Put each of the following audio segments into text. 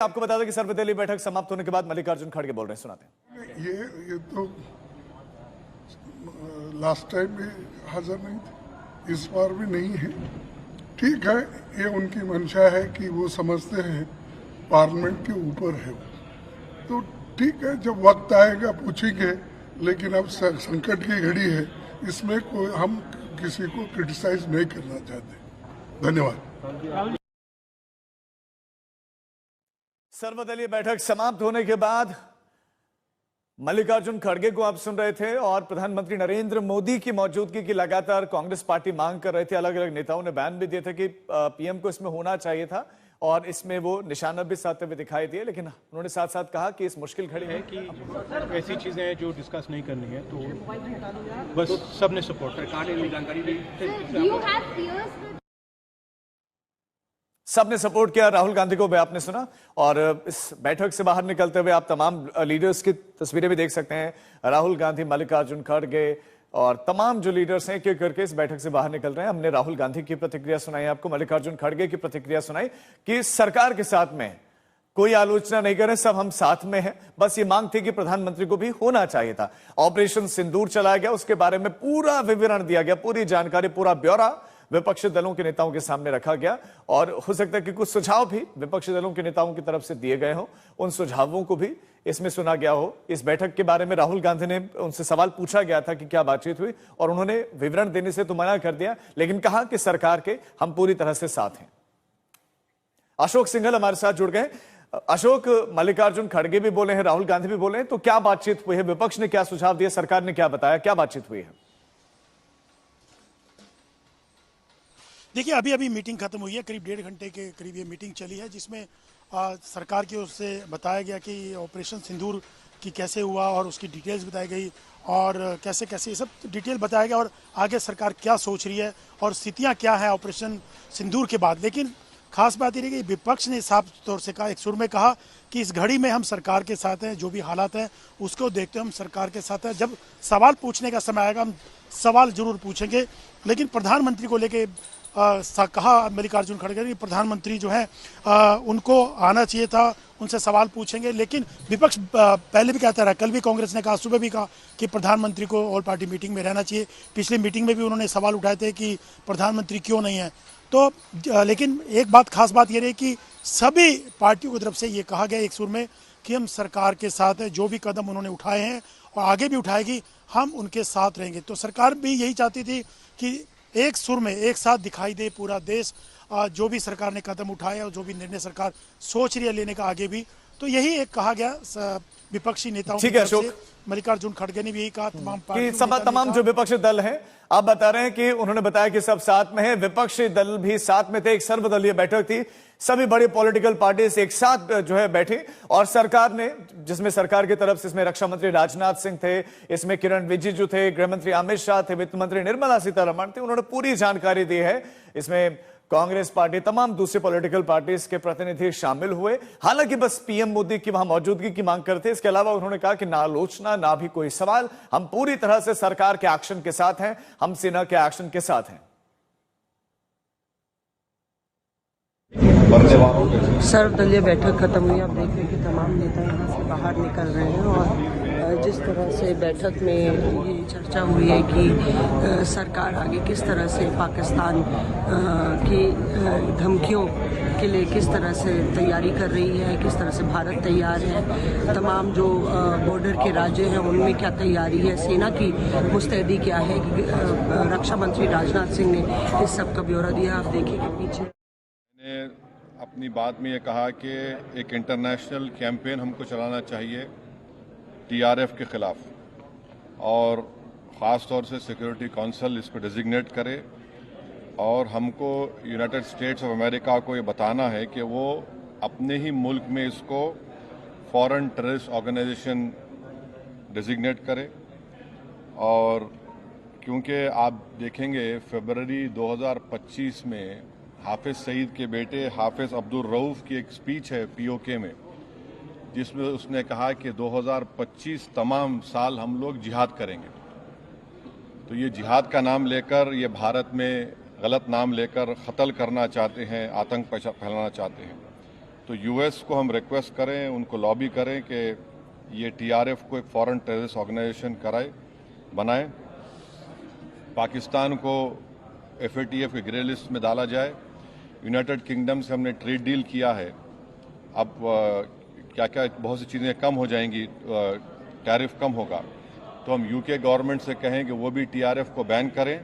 आपको बता दें कि सर्वदलीय बैठक समाप्त होने के बाद मल्लिकार्जुन खड़गे बोल रहे हैं, सुनाते हैं। ये तो लास्ट टाइम भी हाजिर नहीं थे, इस बार भी नहीं है। ठीक है, ये उनकी मंशा है कि वो समझते हैं पार्लियामेंट के ऊपर है वो, तो ठीक है, जब वक्त आएगा पूछेंगे। लेकिन अब संकट की घड़ी है, इसमें कोई हम किसी को क्रिटिसाइज नहीं करना चाहते। धन्यवाद। सर्वदलीय बैठक समाप्त होने के बाद मल्लिकार्जुन खड़गे को आप सुन रहे थे और प्रधानमंत्री नरेंद्र मोदी की मौजूदगी की लगातार कांग्रेस पार्टी मांग कर रही थी। अलग अलग नेताओं ने बयान भी दिए थे कि पीएम को इसमें होना चाहिए था और इसमें वो निशाना भी साधते हुए दिखाई दिए। लेकिन उन्होंने साथ साथ कहा कि इस मुश्किल घड़ी है कि ऐसी चीजें हैं जो डिस्कस नहीं करनी है, तो बस सबने सपोर्ट सरकार ने जानकारी दी, सबने सपोर्ट किया। राहुल गांधी को भी आपने सुना और इस बैठक से बाहर निकलते हुए आप तमाम लीडर्स की तस्वीरें भी देख सकते हैं। राहुल गांधी, मल्लिकार्जुन खड़गे और तमाम जो लीडर्स हैं एक एक करके इस बैठक से बाहर निकल रहे हैं। हमने राहुल गांधी की प्रतिक्रिया सुनाई, आपको मल्लिकार्जुन खड़गे की प्रतिक्रिया सुनाई कि सरकार के साथ में कोई आलोचना नहीं करें, सब हम साथ में हैं। बस ये मांग थी कि प्रधानमंत्री को भी होना चाहिए था। ऑपरेशन सिंदूर चलाया गया, उसके बारे में पूरा विवरण दिया गया, पूरी जानकारी, पूरा ब्यौरा विपक्षी दलों के नेताओं के सामने रखा गया और हो सकता है कि कुछ सुझाव भी विपक्षी दलों के नेताओं की तरफ से दिए गए हों, उन सुझावों को भी इसमें सुना गया हो। इस बैठक के बारे में राहुल गांधी ने उनसे सवाल पूछा गया था कि क्या बातचीत हुई और उन्होंने विवरण देने से तो मना कर दिया, लेकिन कहा कि सरकार के हम पूरी तरह से साथ हैं। अशोक सिंघल हमारे साथ जुड़ गए। अशोक, मल्लिकार्जुन खड़गे भी बोले हैं, राहुल गांधी भी बोले हैं, तो क्या बातचीत हुई है? विपक्ष ने क्या सुझाव दिया, सरकार ने क्या बताया, क्या बातचीत हुई है? देखिए, अभी मीटिंग खत्म हुई है, करीब 1.5 घंटे के करीब ये मीटिंग चली है, जिसमें सरकार की ओर से बताया गया कि ऑपरेशन सिंदूर की कैसे हुआ और उसकी डिटेल्स बताई गई और कैसे कैसे ये सब डिटेल बताया गया और आगे सरकार क्या सोच रही है और स्थितियां क्या है ऑपरेशन सिंदूर के बाद। लेकिन खास बात ये रही कि विपक्ष ने साफ तौर से कहा, एक सुर में कहा कि इस घड़ी में हम सरकार के साथ हैं, जो भी हालात हैं उसको देखते हुए हम सरकार के साथ हैं। जब सवाल पूछने का समय आएगा हम सवाल जरूर पूछेंगे, लेकिन प्रधानमंत्री को लेके कहा मल्लिकार्जुन खड़गे ने, प्रधानमंत्री जो है उनको आना चाहिए था, उनसे सवाल पूछेंगे। लेकिन विपक्ष पहले भी कहता रहा, कल भी कांग्रेस ने कहा, सुबह भी कहा कि प्रधानमंत्री को ऑल पार्टी मीटिंग में रहना चाहिए। पिछली मीटिंग में भी उन्होंने सवाल उठाए थे कि प्रधानमंत्री क्यों नहीं है। तो लेकिन एक बात, खास बात ये रही कि सभी पार्टियों की तरफ से ये कहा गया एक सुर में कि हम सरकार के साथ हैं, जो भी कदम उन्होंने उठाए हैं और आगे भी उठाएगी, हम उनके साथ रहेंगे। तो सरकार भी यही चाहती थी कि एक सुर में एक साथ दिखाई दे पूरा देश, जो भी सरकार ने कदम उठाए और जो भी निर्णय सरकार सोच रही है लेने का आगे भी, तो यही एक कहा गया विपक्षी नेताओं की तरफ से। मल्लिकार्जुन खड़गे ने भी यही कहा, तमाम जो विपक्षी दल हैं, आप बता रहे हैं कि उन्होंने बताया कि सब साथ में है, विपक्षी दल भी साथ में थे। एक सर्वदलीय बैठक थी, सभी बड़ी पॉलिटिकल पार्टीज एक साथ जो है बैठी और सरकार ने, जिसमें सरकार की तरफ से इसमें रक्षा मंत्री राजनाथ सिंह थे, इसमें किरण रिजिजू थे, गृह मंत्री अमित शाह थे, वित्त मंत्री निर्मला सीतारमण थे, उन्होंने पूरी जानकारी दी है। इसमें कांग्रेस पार्टी, तमाम दूसरी पॉलिटिकल पार्टीज के प्रतिनिधि शामिल हुए। हालांकि बस पीएम मोदी की वहां मौजूदगी की मांग करते। इसके अलावा उन्होंने कहा कि ना आलोचना, ना भी कोई सवाल, हम पूरी तरह से सरकार के एक्शन के साथ हैं, हम सेना के एक्शन के साथ हैं। सर्वदलीय बैठक खत्म हुई, आप देख रहे हैं कि तमाम नेता यहाँ से बाहर निकल रहे हैं और जिस तरह से बैठक में ये चर्चा हुई है कि सरकार आगे किस तरह से पाकिस्तान की धमकियों के लिए किस तरह से तैयारी कर रही है, किस तरह से भारत तैयार है, तमाम जो बॉर्डर के राज्य हैं उनमें क्या तैयारी है, सेना की मुस्तैदी क्या है, रक्षा मंत्री राजनाथ सिंह ने इस सब का ब्यौरा दिया। आप देखिए कि पीछे अपनी बात में ये कहा कि एक इंटरनेशनल कैंपेन हमको चलाना चाहिए टीआरएफ के खिलाफ और ख़ास तौर से सिक्योरिटी काउंसिल इसको डिजिग्नेट करे और हमको यूनाइटेड स्टेट्स ऑफ अमेरिका को ये बताना है कि वो अपने ही मुल्क में इसको फॉरेन टेररिस्ट ऑर्गेनाइजेशन डिजिग्नेट करे। और क्योंकि आप देखेंगे फरवरी 2025 में हाफिज सईद के बेटे हाफिज अब्दुल रऊफ की एक स्पीच है पीओके में, जिसमें उसने कहा कि 2025 तमाम साल हम लोग जिहाद करेंगे। तो ये जिहाद का नाम लेकर, ये भारत में गलत नाम लेकर कत्ल करना चाहते हैं, आतंक फैलाना चाहते हैं। तो यूएस को हम रिक्वेस्ट करें, उनको लॉबी करें कि ये टीआरएफ को एक फॉरेन टेररिस्ट ऑर्गेनाइजेशन बनाए, पाकिस्तान को एफएटीएफ के ग्रे लिस्ट में डाला जाए। यूनाइटेड किंगडम से हमने ट्रेड डील किया है, अब क्या क्या बहुत सी चीज़ें कम हो जाएंगी, टैरिफ कम होगा, तो हम यूके गवर्नमेंट से कहें कि वो भी टीआरएफ को बैन करें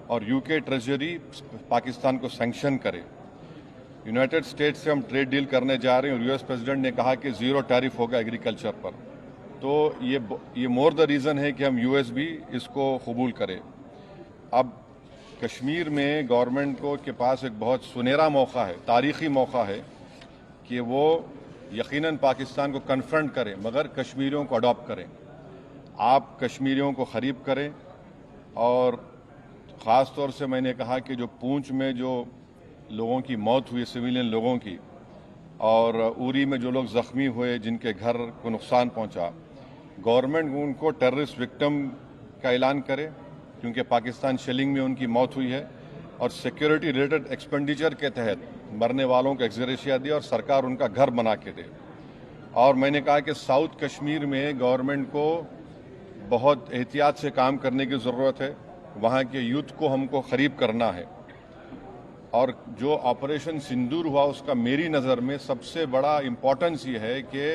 और यूके ट्रेजरी पाकिस्तान को सैंक्शन करे। यूनाइटेड स्टेट्स से हम ट्रेड डील करने जा रहे हैं और यूएस प्रेसिडेंट ने कहा कि ज़ीरो टैरिफ होगा एग्रीकल्चर पर, तो ये मोर द रीज़न है कि हम यूएस भी इसको कबूल करें। अब कश्मीर में गवर्नमेंट के पास एक बहुत सुनहरा मौका है, तारीखी मौका है कि वो यकीनन पाकिस्तान को कन्फ्रंट करें मगर कश्मीरियों को अडॉप्ट करें। आप कश्मीरियों को ख़रीब करें और ख़ास तौर से मैंने कहा कि जो पूंछ में जो लोगों की मौत हुई, सिविलियन लोगों की, और उरी में जो लोग ज़ख्मी हुए, जिनके घर को नुकसान पहुंचा, गवर्नमेंट उनको टेररिस्ट विक्टिम का ऐलान करे क्योंकि पाकिस्तान शेलिंग में उनकी मौत हुई है, और सिक्योरिटी रिलेटेड एक्सपेंडिचर के तहत मरने वालों को एक्सग्रेशिया दे और सरकार उनका घर बना के दे। और मैंने कहा कि साउथ कश्मीर में गवर्नमेंट को बहुत एहतियात से काम करने की ज़रूरत है, वहाँ के यूथ को हमको ख़रीब करना है। और जो ऑपरेशन सिंदूर हुआ उसका मेरी नज़र में सबसे बड़ा इम्पोर्टेंस ये है कि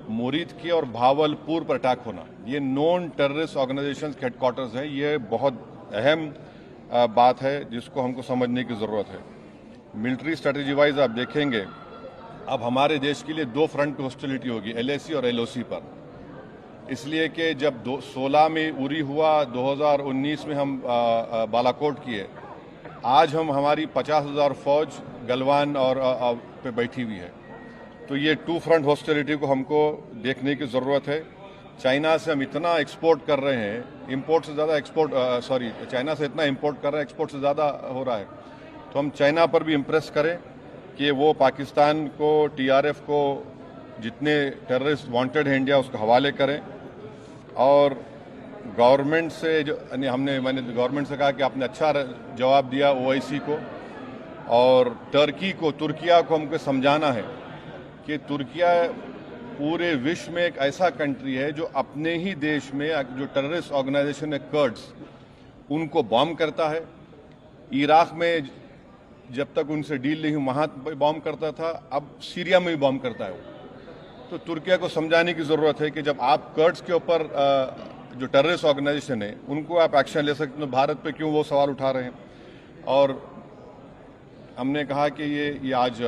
मुरीद के और भावलपुर पर अटैक होना, ये नॉन टेररिस्ट ऑर्गेनाइजेशन के हेडक्वार्टर्स हैं, ये बहुत अहम बात है जिसको हमको समझने की ज़रूरत है। मिलिट्री स्ट्रेटजी वाइज आप देखेंगे अब हमारे देश के लिए दो फ्रंट हॉस्टिलिटी होगी, एलएसी और एलओसी पर, इसलिए कि जब 16 में उरी हुआ, 2019 में हम बालाकोट किए, आज हमारी 50,000 फौज गलवान और पे बैठी हुई है, तो ये टू फ्रंट हॉस्टिलिटी को हमको देखने की ज़रूरत है। चाइना से हम इतना एक्सपोर्ट कर रहे हैं, इंपोर्ट से ज़्यादा चाइना से इतना इंपोर्ट कर रहे हैं, एक्सपोर्ट से ज़्यादा हो रहा है, तो हम चाइना पर भी इम्प्रेस करें कि वो पाकिस्तान को, टीआरएफ को, जितने टेररिस्ट वांटेड हैं इंडिया, उसको हवाले करें। और गवर्नमेंट से मैंने गवर्नमेंट से कहा कि आपने अच्छा जवाब दिया ओआईसी को, और तुर्किया को हमको समझाना है कि तुर्किया पूरे विश्व में एक ऐसा कंट्री है जो अपने ही देश में जो टेररिस्ट ऑर्गेनाइजेशन है कर्ड्स, उनको बॉम्ब करता है। इराक में जब तक उनसे डील नहीं हुई वहाँ बॉम्ब करता था, अब सीरिया में भी बॉम्ब करता है वो। तो तुर्किया को समझाने की ज़रूरत है कि जब आप कर्ड्स के ऊपर जो टेररिस्ट ऑर्गेनाइजेशन है उनको आप एक्शन ले सकते, तो भारत पे क्यों वो सवाल उठा रहे हैं। और हमने कहा कि ये आज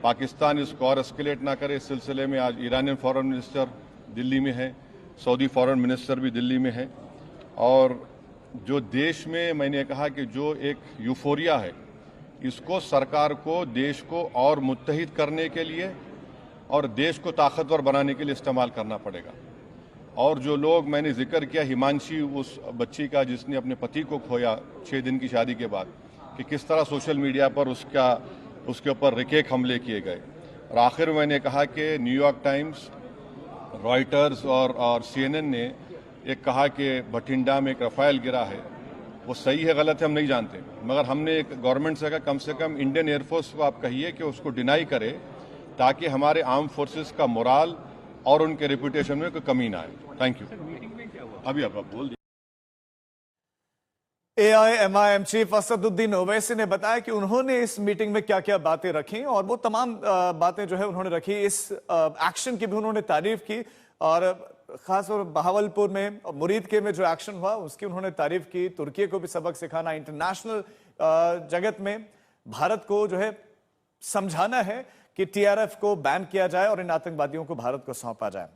पाकिस्तान इसको और एस्केलेट ना करे। इस सिलसिले में आज ईरानियन फॉरेन मिनिस्टर दिल्ली में है, सऊदी फॉरेन मिनिस्टर भी दिल्ली में है, और जो देश में मैंने कहा कि जो एक यूफोरिया है, इसको सरकार को देश को और मुत्तहिद करने के लिए और देश को ताकतवर बनाने के लिए इस्तेमाल करना पड़ेगा। और जो लोग मैंने जिक्र किया, हिमांशी, उस बच्ची का जिसने अपने पति को खोया 6 दिन की शादी के बाद, कि किस तरह सोशल मीडिया पर उसके ऊपर रिकेक हमले किए गए। और आखिर मैंने कहा कि न्यूयॉर्क टाइम्स, रॉयटर्स और CNN ने एक कहा कि बठिंडा में एक रफाइल गिरा है, वो सही है गलत है हम नहीं जानते, मगर हमने एक गवर्नमेंट से कहा कम से कम इंडियन एयरफोर्स को आप कहिए कि उसको डिनाई करे, ताकि हमारे आर्म फोर्सेस का मोराल और उनके रेपुटेशन में कोई कमी ना आए। Thank you. अभी आप बोल दीजिए। AIMIM चीफ असदुद्दीन ओवैसी ने बताया कि उन्होंने इस मीटिंग में क्या क्या बातें रखी, और वो तमाम बातें जो है उन्होंने रखी। इस एक्शन की भी उन्होंने तारीफ की, और खासतौर बहावलपुर में मुरीद के में जो एक्शन हुआ उसकी उन्होंने तारीफ की। तुर्की को भी सबक सिखाना, इंटरनेशनल जगत में भारत को जो है समझाना है कि TRF को बैन किया जाए और इन आतंकवादियों को भारत को सौंपा जाए।